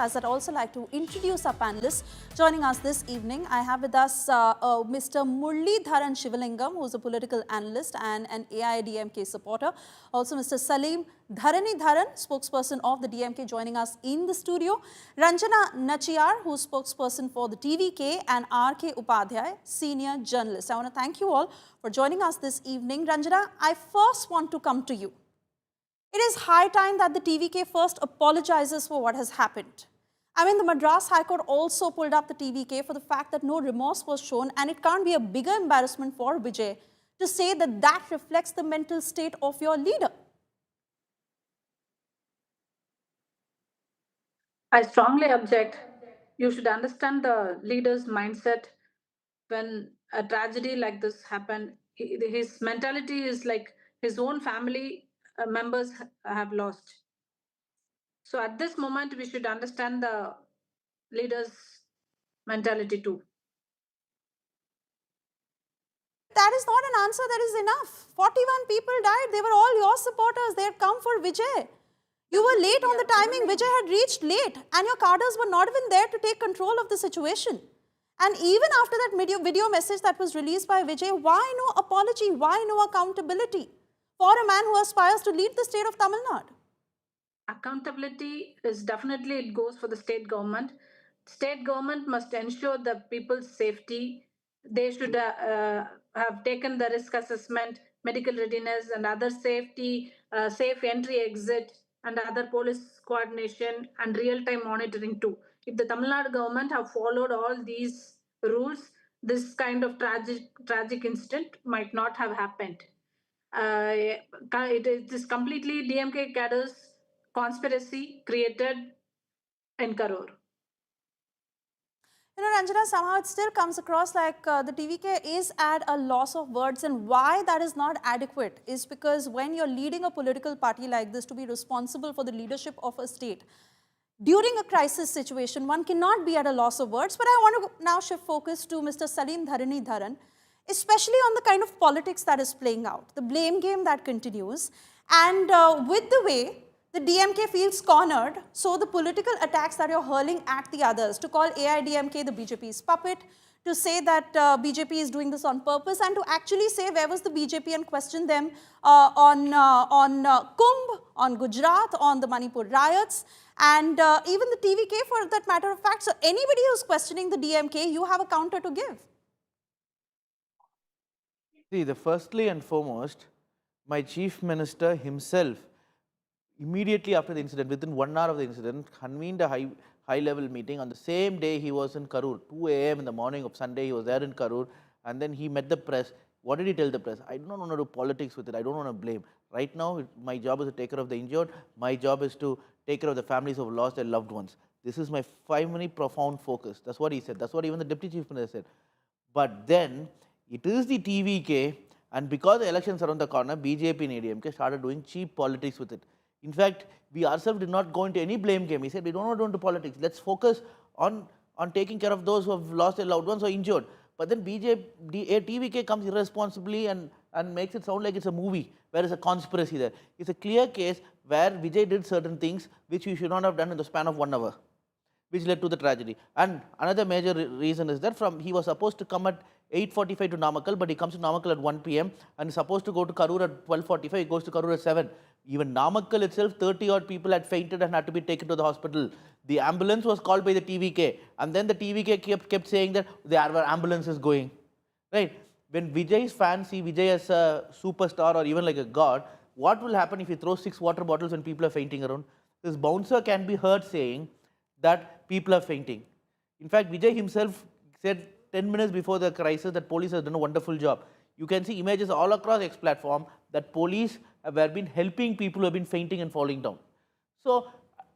As I'd also like to introduce our panelists joining us this evening. I have with us Mr. Muralidharan Shivalingam, who is a political analyst and an Aiadmk supporter. Also, Mr. Salim Dharanidharan, spokesperson of the DMK, joining us in the studio. Ranjana Nachiyar, who is spokesperson for the TVK, and R.K. Upadhyay, senior journalist. I want to thank you all for joining us this evening. Ranjana, I first want to come to you. It is high time that the TVK first apologizes for what has happened. I mean, the Madras High Court also pulled up the TVK for the fact that no remorse was shown, and it can't be a bigger embarrassment for Vijay to say that that reflects the mental state of your leader. I strongly object. You should understand the leader's mindset when a tragedy like this happened. His mentality is like his own family members have lost. So at this moment, we should understand the leader's mentality too. That is not an answer that is enough. 41 people died. They were all your supporters. They had come for Vijay. You were late on the timing. Vijay had reached late, and your cadres were not even there to take control of the situation. And even after that video message that was released by Vijay, why no apology? Why no accountability for a man who aspires to lead the state of Tamil Nadu? Accountability is definitely, it goes for the state government. State government must ensure the people's safety. They should have taken the risk assessment, medical readiness, and other safety, safe entry exit, and other police coordination and real-time monitoring too. If the Tamil Nadu government have followed all these rules, this kind of tragic incident might not have happened. It is completely DMK cadres conspiracy created in Karur. You know, Ranjana, somehow it still comes across like the TVK is at a loss of words, and why that is not adequate is because when you're leading a political party like this, to be responsible for the leadership of a state, during a crisis situation, one cannot be at a loss of words. But I want to now shift focus to Mr. Salim Dharanidharan, especially on the kind of politics that is playing out, the blame game that continues, and with the way the DMK feels cornered, so the political attacks that you're hurling at the others, to call Aiadmk the BJP's puppet, to say that BJP is doing this on purpose, and to actually say where was the BJP and question them on Kumbh, on Gujarat, on the Manipur riots, and even the TVK for that matter of fact. So anybody who's questioning the DMK, you have a counter to give. See, firstly and foremost, my chief minister himself, immediately after the incident, within 1 hour of the incident, convened a high-level meeting. On the same day, he was in Karur, 2 a.m. in the morning of Sunday, he was there in Karur, and then he met the press. What did he tell the press? I don't want to do politics with it, I don't want to blame. Right now, my job is to take care of the injured, my job is to take care of the families who have lost their loved ones. This is my 5-minute profound focus. That's what he said. That's what even the deputy chief minister said. But then, it is the TVK, and because the elections are around the corner, BJP and ADMK started doing cheap politics with it. In fact, we ourselves did not go into any blame game. We said, we don't want to go into politics. Let's focus on taking care of those who have lost their loved ones or injured. But then TVK comes irresponsibly and makes it sound like it's a movie, where there's a conspiracy there. It's a clear case where Vijay did certain things which he should not have done in the span of 1 hour, which led to the tragedy. And another major reason is that he was supposed to come at 8:45 to Namakkal, but he comes to Namakkal at 1 p.m. and is supposed to go to Karur at 12:45. He goes to Karur at 7. Even Namakkal itself, 30-odd people had fainted and had to be taken to the hospital. The ambulance was called by the TVK, and then the TVK kept saying that there were ambulances going. Right? When Vijay's fans see Vijay as a superstar or even like a god, what will happen if he throws 6 water bottles when people are fainting around? This bouncer can be heard saying that people are fainting. In fact, Vijay himself said 10 minutes before the crisis that police has done a wonderful job. You can see images all across X platform that police have been helping people who have been fainting and falling down. So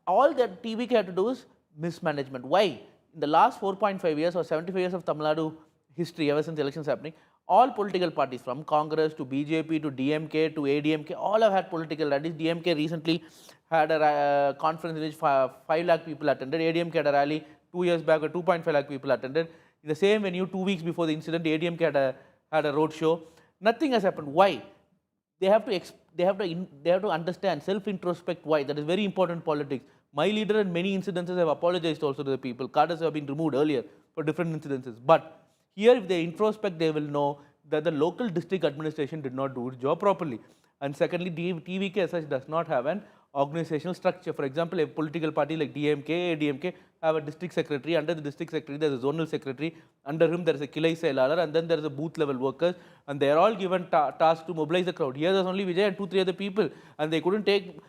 all that TVK had to do is mismanagement. Why? In the last 4.5 years or 75 years of Tamil Nadu history, ever since the elections happening, all political parties from Congress to BJP to DMK to ADMK, all have had political rallies. DMK recently had a conference in which 5 lakh people attended. ADMK had a rally 2 years back where 2.5 lakh people attended. In the same venue, 2 weeks before the incident, ADMK had a road show. Nothing has happened. Why? They have to understand, self-introspect why. That is very important in politics. My leader in many incidences have apologized also to the people. Cadres have been removed earlier for different incidences. But here, if they introspect, they will know that the local district administration did not do its job properly. And secondly, TVK as such does not have an organizational structure. For example, a political party like DMK, ADMK have a district secretary. Under the district secretary, there is a zonal secretary. Under him, there is a Kilai Sailalar, and then there is a booth level workers. And they are all given tasks to mobilize the crowd. Here, there's only Vijay and 2-3 other people, and they couldn't take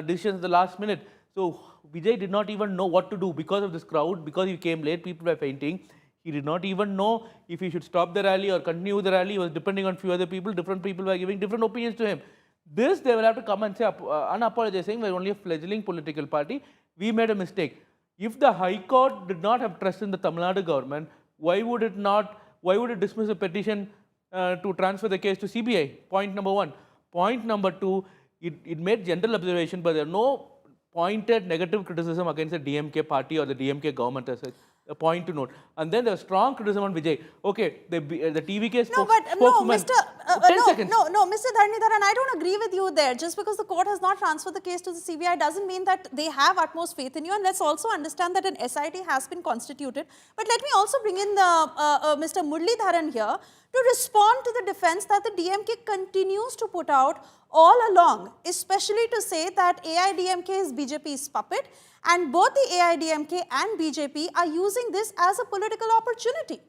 decisions at the last minute. So Vijay did not even know what to do because of this crowd, because he came late, people were fainting. He did not even know if he should stop the rally or continue the rally. He was depending on few other people. Different people were giving different opinions to him. This, they will have to come and say, unapologized, saying we're only a fledgling political party. We made a mistake. If the High Court did not have trust in the Tamil Nadu government, why would it dismiss a petition to transfer the case to CBI? Point number one. Point number two, it made general observation, but there are no pointed negative criticism against the DMK party or the DMK government as such. A point to note. And then there was strong criticism on Vijay. Okay, the TVK spokesman. No, Mr. Dharnidharan, I don't agree with you there. Just because the court has not transferred the case to the CBI doesn't mean that they have utmost faith in you. And let's also understand that an SIT has been constituted. But let me also bring in Mr. Muralidharan here to respond to the defense that the DMK continues to put out all along, especially to say that Aiadmk is BJP's puppet, and both the Aiadmk and BJP are using this as a political opportunity.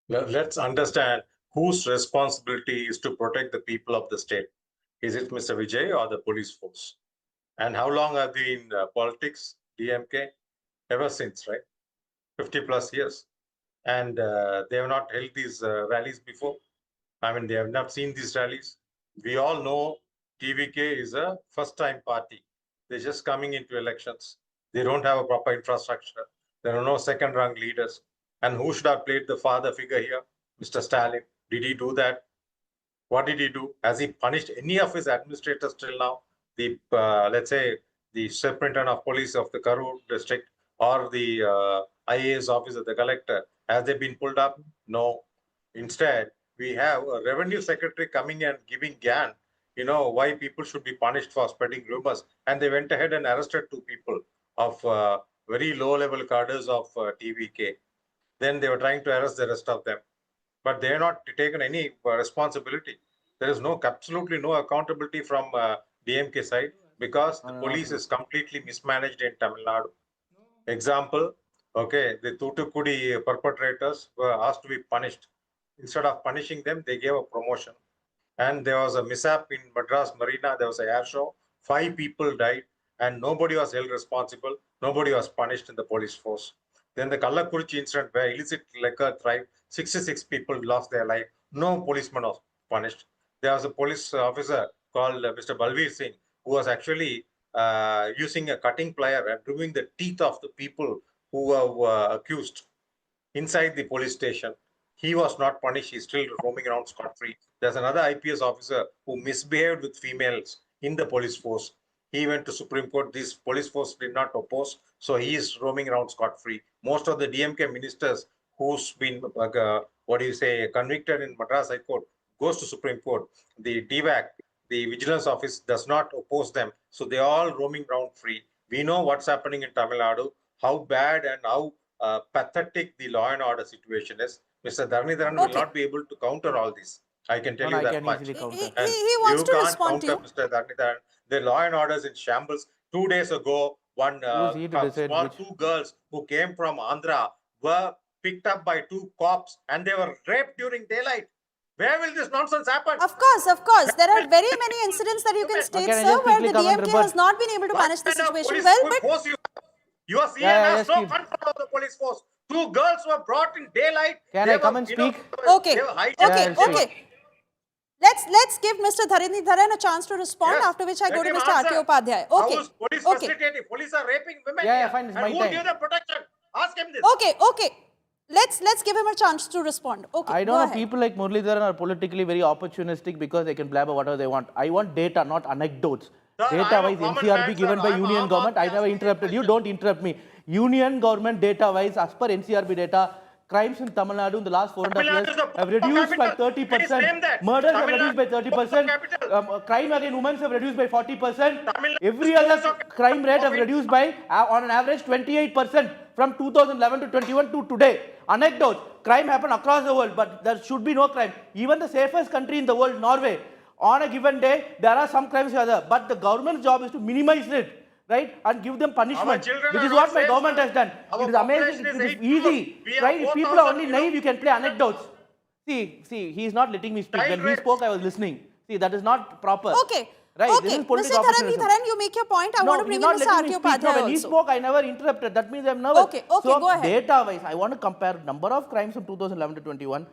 Let's understand whose responsibility is to protect the people of the state. Is it Mr. Vijay or the police force? And how long have they in politics, DMK? Ever since, right? 50 plus years. And they have not held these rallies before. I mean, they have not seen these rallies. We all know TVK is a first-time party. They're just coming into elections. They don't have a proper infrastructure. There are no second-rung leaders. And who should have played the father figure here? Mr. Stalin. Did he do that? What did he do? Has he punished any of his administrators till now? The, let's say, the superintendent of police of the Karur district or the IAS officer, the collector, has they been pulled up? No. Instead, we have a revenue secretary coming and giving GAN, you know, why people should be punished for spreading rumors. And they went ahead and arrested 2 people of very low-level cadres of TVK. Then they were trying to arrest the rest of them. But they have not taken any responsibility. There is absolutely no accountability from DMK side because the police is completely mismanaged in Tamil Nadu. Example, okay, the Thoothukudi perpetrators were asked to be punished. Instead of punishing them, they gave a promotion. And there was a mishap in Madras Marina. There was an air show. 5 people died and nobody was held responsible. Nobody was punished in the police force. Then the Kallakurichi incident where illicit liquor thrived, 66 people lost their life. No policeman was punished. There was a police officer called Mr. Balveer Singh who was actually using a cutting plier and removing the teeth of the people who were accused inside the police station. He was not punished. He's still roaming around scot-free. There's another IPS officer who misbehaved with females in the police force. He went to Supreme Court. This police force did not oppose. So he is roaming around scot-free. Most of the DMK ministers who's been, convicted in Madras High Court goes to Supreme Court. The TVK, the Vigilance Office, does not oppose them. So they're all roaming around free. We know what's happening in Tamil Nadu, how bad and how pathetic the law and order situation is. Mr. Dharnidharan will not be able to counter all this. I can tell you that much. He wants to respond to you. Mr. Dharnidharan. The law and order is in shambles. 2 days ago, one small 2 girls who came from Andhra were picked up by 2 cops and they were raped during daylight. Where will this nonsense happen? Of course. There are very many incidents that you can state, sir, where the DMK has not been able to manage the situation well. But your CM has no control of the police force. 2 girls were brought in daylight. Can I come and speak? Okay. Let's give Mr. Dharnidharan a chance to respond, after which I go to Mr. R.K. Upadhyay. Okay. How is police facilitating? Police are raping women. Fine, it's my and who time. gave them protection? Ask him this. Okay. Let's give him a chance to respond. Okay. I don't know, people like Muralidharan are politically very opportunistic because they can blabber whatever they want. I want data, not anecdotes. Data-wise, NCRB given by union government. I never interrupted you. Don't interrupt me. Union government data-wise, as per NCRB data, crimes in Tamil Nadu in the last 4.5 Tamil Nadu years is the have poor reduced by capital. Please 30%. name that. Murders have Tamil reduced by Nadu is the poor 30%. capital. Crime against women have reduced by 40%. Tamil Nadu Every is other also crime rate have of reduced by, on an average, 28% from 2011 to 21 to today. Anecdote, crime happen across the world, but there should be no crime. Even the safest country in the world, Norway, on a given day, there are some crimes here, but the government's job is to minimize it. Right, and give them punishment, children which are is not what my safe, government sir. has done. Our It is amazing, population is it is 8 easy, crore. We have right? If people are 4,000, only you know, naive, you can play anecdotes. See, he is not letting me speak. Child When he rapes. spoke, I was listening. See, that is not proper. Okay. Right, this Okay. is political Mr. opportunism. Dharan, you make your point. I No, want to bring he's in not Mr. letting me R.K. speak. No, Upadhyay when he also. spoke, I never interrupted. That means I'm nervous. Okay, So, go ahead. data-wise, I want to compare number of crimes from 2011 to 21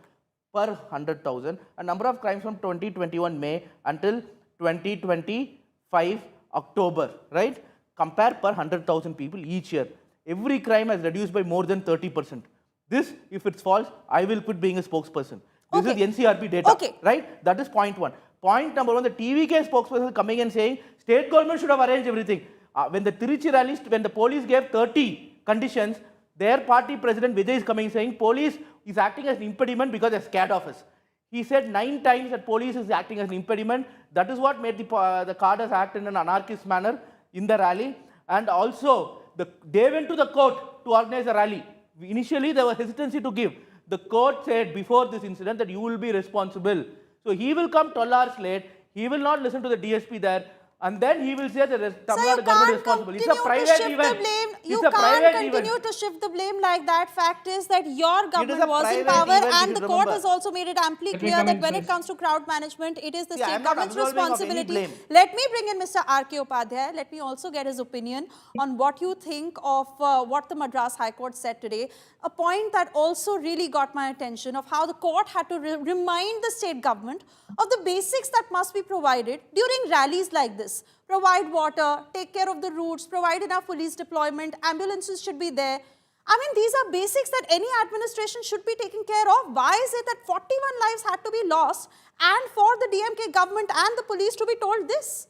per 100,000 and number of crimes from 2021 May until 2025 October, right? Compare per 100,000 people each year. Every crime has reduced by more than 30%. This, if it's false, I will quit being a spokesperson. This is the NCRP data, right? That is point one. Point number one, the TVK spokesperson is coming and saying, state government should have arranged everything. When the Tiruchi rallies, when the police gave 30 conditions, their party president Vijay is coming saying, police is acting as an impediment because they're scared of us. He said 9 times that police is acting as an impediment. That is what made the cadres act in an anarchist manner in the rally. And also, they went to the court to organize a rally. Initially, there was hesitancy to give. The court said before this incident that you will be responsible. So he will come 12 hours late. He will not listen to the DSP there. And then he will say that the Tamil Nadu government is responsible. It's a private event. You can't continue to shift the blame like that. Fact is that your government was in power and the court has also made it amply clear that when it comes to crowd management, it is the state government's responsibility. Let me bring in Mr. R.K. Upadhyay. Let me also get his opinion on what you think of what the Madras High Court said today. A point that also really got my attention of how the court had to remind the state government of the basics that must be provided during rallies like this. Provide water, take care of the routes, provide enough police deployment, ambulances should be there. I mean, these are basics that any administration should be taking care of. Why is it that 41 lives had to be lost and for the DMK government and the police to be told this?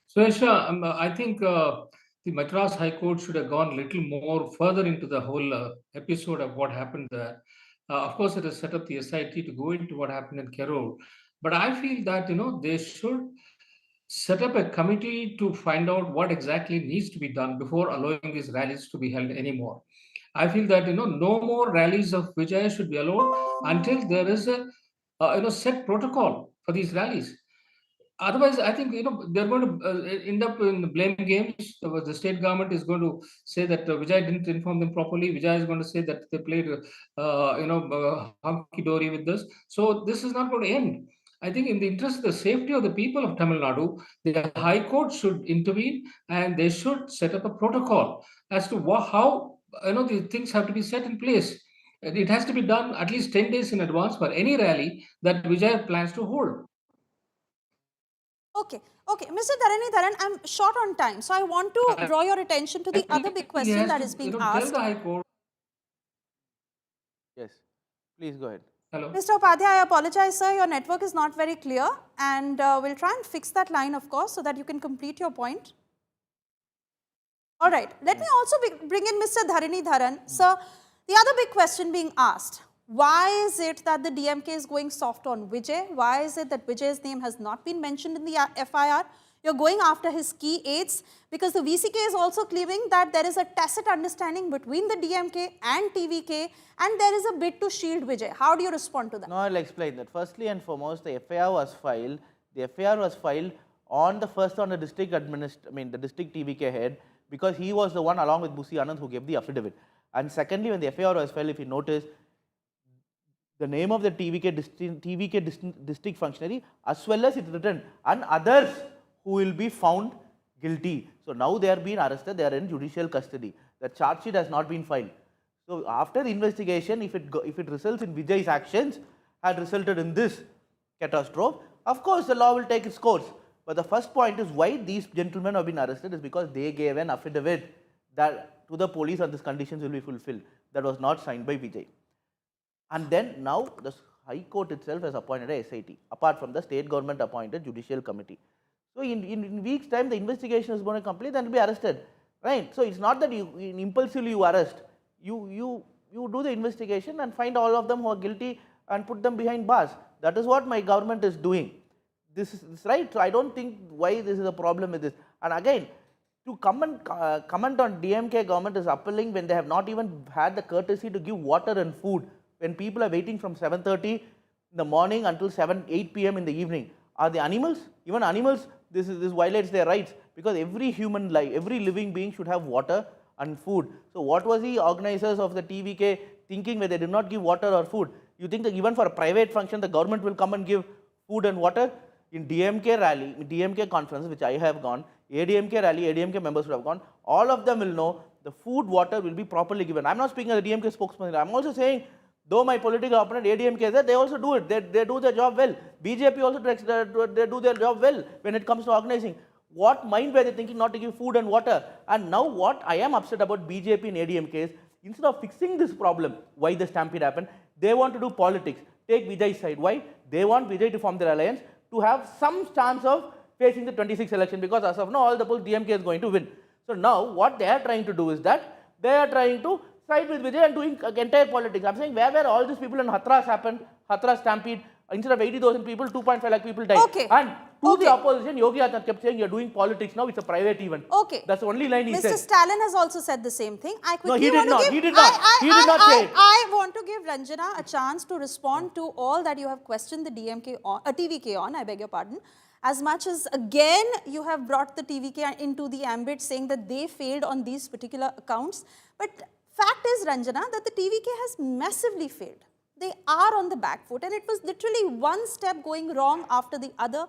So, I think the Madras High Court should have gone a little more further into the whole episode of what happened there. Of course, it has set up the SIT to go into what happened in Karur. But I feel that, they should set up a committee to find out what exactly needs to be done before allowing these rallies to be held anymore. I feel that, no more rallies of Vijay should be allowed until there is a, set protocol for these rallies. Otherwise, I think they're going to end up in the blame games. The state government is going to say that Vijay didn't inform them properly. Vijay is going to say that they played, hunky dory with this. So this is not going to end. I think in the interest of the safety of the people of Tamil Nadu, the High Court should intervene and they should set up a protocol as to how the things have to be set in place. It has to be done at least 10 days in advance for any rally that Vijay plans to hold. Okay, Mr. Dharan, I'm short on time, so I want to draw your attention to the other big question that is being asked. Tell the High Court. Yes, please go ahead. Hello. Mr. Upadhyay, I apologize, sir. Your network is not very clear, and we'll try and fix that line, of course, so that you can complete your point. All right. Let me also bring in Mr. Dharan. Sir, the other big question being asked. Why is it that the DMK is going soft on Vijay? Why is it that Vijay's name has not been mentioned in the FIR? You're going after his key aides because the VCK is also claiming that there is a tacit understanding between the DMK and TVK and there is a bid to shield Vijay. How do you respond to that? No, I'll explain that. Firstly and foremost, the FIR was filed. The FIR was filed on the district the district TVK head because he was the one along with Busi Anand who gave the affidavit. And secondly, when the FIR was filed, if you notice, the name of the TVK district functionary as well as it's written and others who will be found guilty. So now they are being arrested, they are in judicial custody. The charge sheet has not been filed. So after the investigation, if it results in Vijay's actions had resulted in this catastrophe, of course the law will take its course. But the first point is why these gentlemen have been arrested is because they gave an affidavit that to the police that these conditions will be fulfilled. That was not signed by Vijay. And then now the High Court itself has appointed a SIT, apart from the state government appointed judicial committee. So in weeks time, the investigation is going to complete and will be arrested, right? So it's not that you impulsively you arrest. You you do the investigation and find all of them who are guilty and put them behind bars. That is what my government is doing. This is right. So I don't think why this is a problem with this. And again, to comment on DMK government is appalling when they have not even had the courtesy to give water and food when people are waiting from 7:30 in the morning until 8 p.m. in the evening. Are they animals? Even animals, this violates their rights, because every human life, every living being should have water and food. So what was the organizers of the TVK thinking when they did not give water or food? You think that even for a private function, the government will come and give food and water? In DMK rally, DMK conference, which I have gone, ADMK rally, ADMK members would have gone, all of them will know the food, water will be properly given. I'm not speaking as a DMK spokesman. I'm also saying, though my political opponent ADMK is there, they also do it. They do their job well. BJP also they do their job well when it comes to organizing. What mind were they thinking not to give food and water? And now what I am upset about BJP and ADMK is, instead of fixing this problem, why the stampede happened, they want to do politics. Take Vijay's side. Why? They want Vijay to form their alliance to have some chance of facing the 26th election, because as of now, all the polls DMK is going to win. So now what they are trying to do is that they are trying to side with Vijay and doing entire politics. I'm saying, where were all these people in Hathras happened, Hathras stampede, instead of 80,000 people, 2.5 lakh people died. Okay. And to the opposition, Yogi Adityanath kept saying, you're doing politics now, it's a private event. Okay. That's the only line he said. Mr. Stalin has also said the same thing. I quickly No, he did want to not. give, He did not. He did not say it. I want to give Ranjana a chance to respond to all that you have questioned the DMK on, TVK on, I beg your pardon. As much as again you have brought the TVK into the ambit, saying that they failed on these particular accounts. But fact is, Ranjana, that the TVK has massively failed. They are on the back foot, and it was literally one step going wrong after the other.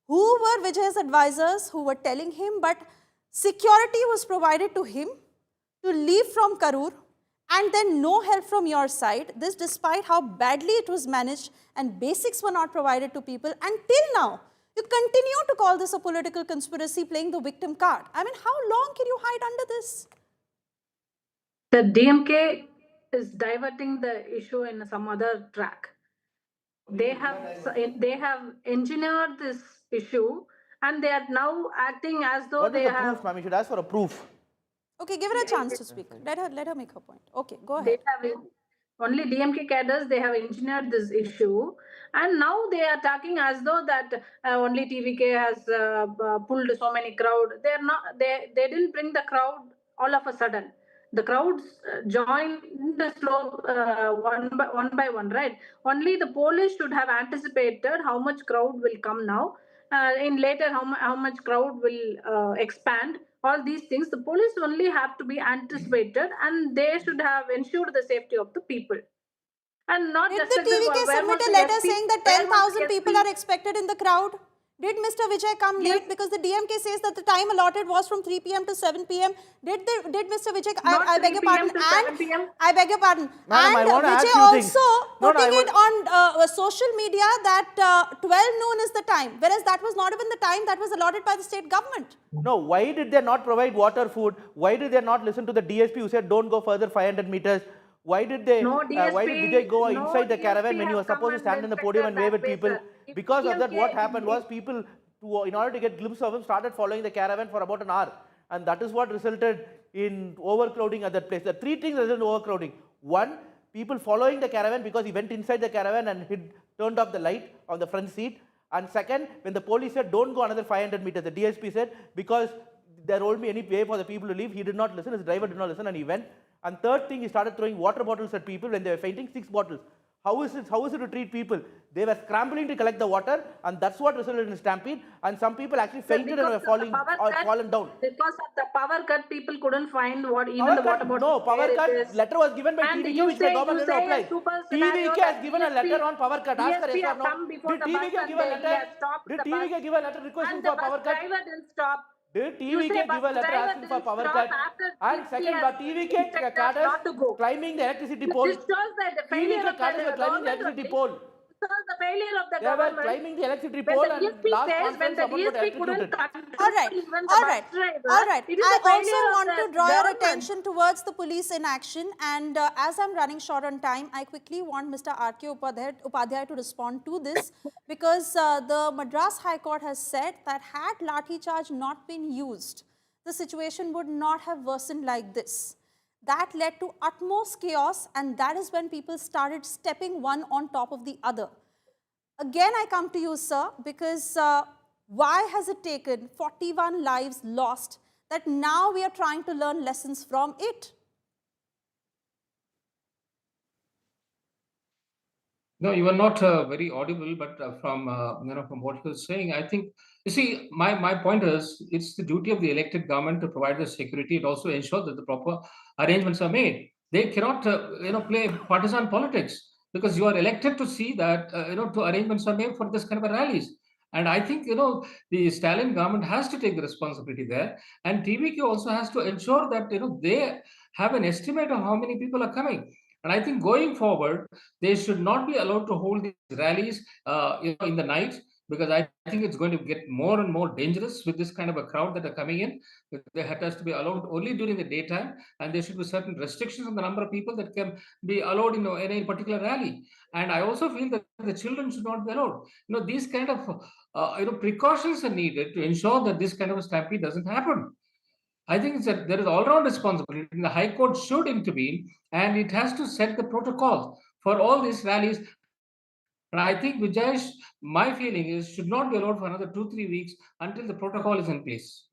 Who were Vijay's advisors who were telling him, but security was provided to him to leave from Karur, and then no help from your side. This despite how badly it was managed and basics were not provided to people. Until now, you continue to call this a political conspiracy, playing the victim card. I mean, how long can you hide under this? The DMK is diverting the issue in some other track. They have engineered this issue, and they are now acting as though What they is the have. proof, ma'am? You should ask for a proof. Okay, give her a chance to speak. Let her make her point. Okay, go ahead. They have only DMK cadres. They have engineered this issue, and now they are talking as though that only TVK has pulled so many crowd. They are not. They didn't bring the crowd all of a sudden. The crowds joined the slope one by one, right? Only the police should have anticipated how much crowd will come now. In later, how much crowd will expand. All these things, the police only have to be anticipated, and they should have ensured the safety of the people. And not Did just the like this, TVK where submit was a the letter SP? saying that Where was 10,000 the people SP? are expected in the crowd? Did Mr. Vijay come late? Because the DMK says that the time allotted was from 3 p.m. to 7 p.m. Did Mr. Vijay, Not I beg 3 your p.m. pardon, to and 7 p.m. I beg your pardon, Madam, I and want to ask Vijay you things. also No, putting I it on social media that 12 noon is the time, whereas that was not even the time that was allotted by the state government. No, why did they not provide water, food? Why did they not listen to the DSP who said don't go further 500 meters? Why did they? No Why did DSP, Vijay go no inside the caravan DSP when he was has come supposed to and stand in the podium and wave inspected at that people? way, sir. If Because of that, what DMK happened was people, in order to get glimpse of him, started following the caravan for about an hour, and that is what resulted in overcrowding at that place. The three things resulted in overcrowding. One, people following the caravan because he went inside the caravan and turned off the light on the front seat. And second, when the police said don't go another 500 meters, the DSP said because there won't be any way for the people to leave, he did not listen, his driver did not listen, and he went. And third thing, he started throwing water bottles at people when they were fainting, 6 bottles. How is it to treat people? They were scrambling to collect the water, and that's what resulted in a stampede. And some people actually fainted and were fallen down. Because of the power cut, people couldn't find what even Power the water cut, bottle. no, power cut letter was given by And TVK, you which say- the government you did not say a apply. super scenario TVK has that given a DSP letter on power cut. Ask her DSP yes or have no. come before Did the bus TVK and give a they letter? have stopped Did the bus. TVK give a letter requesting And the for power bus cut? driver didn't stop. Did You TVK say give a bus letter driver asking for didn't power stop cut? after And DSP second, has the TVK instructed cadres not to go. climbing the electricity This pole. shows that the failure TVK of cadres were the climbing the government electricity only. pole. This shows the failure of the They were government. climbing the electricity When pole, the and DSP last says, when conference the someone got DSP couldn't electrocuted. control All right, even the all bus right, driver, all right. it is I the also failure of want the to draw your government. attention towards the police in action, and as I'm running short on time, I quickly want Mr. R.K. Upadhyay to respond to this, because the Madras High Court has said that had lathi charge not been used, the situation would not have worsened like this. That led to utmost chaos, and that is when people started stepping one on top of the other. Again, I come to you, sir, because why has it taken 41 lives lost that now we are trying to learn lessons from it? No, you were not very audible, but from what you were saying, I think, you see, my point is, it's the duty of the elected government to provide the security and also ensure that the proper arrangements are made. They cannot play partisan politics, because you are elected to see that to arrangements are made for this kind of rallies. And I think the Stalin government has to take the responsibility there, and TVK also has to ensure that they have an estimate of how many people are coming. And I think going forward, they should not be allowed to hold these rallies in the night, because I think it's going to get more and more dangerous with this kind of a crowd that are coming in. They has to be allowed only during the daytime, and there should be certain restrictions on the number of people that can be allowed in any particular rally. And I also feel that the children should not be allowed. These kind of precautions are needed to ensure that this kind of a stampede doesn't happen. I think that there is all-round responsibility. The High Court should intervene, and it has to set the protocol for all these rallies. And I think Vijay, my feeling is, should not be allowed for another 2-3 weeks until the protocol is in place.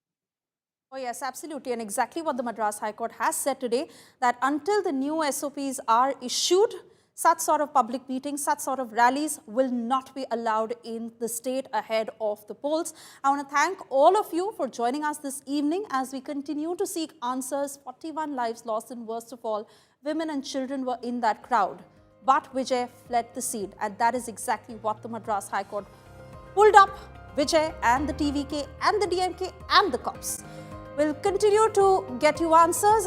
Oh yes, absolutely. And exactly what the Madras High Court has said today, that until the new SOPs are issued, such sort of public meetings, such sort of rallies will not be allowed in the state ahead of the polls. I want to thank all of you for joining us this evening as we continue to seek answers. 41 lives lost, and worst of all, women and children were in that crowd. But Vijay fled the scene, and that is exactly what the Madras High Court pulled up Vijay and the TVK and the DMK and the cops. We'll continue to get you answers as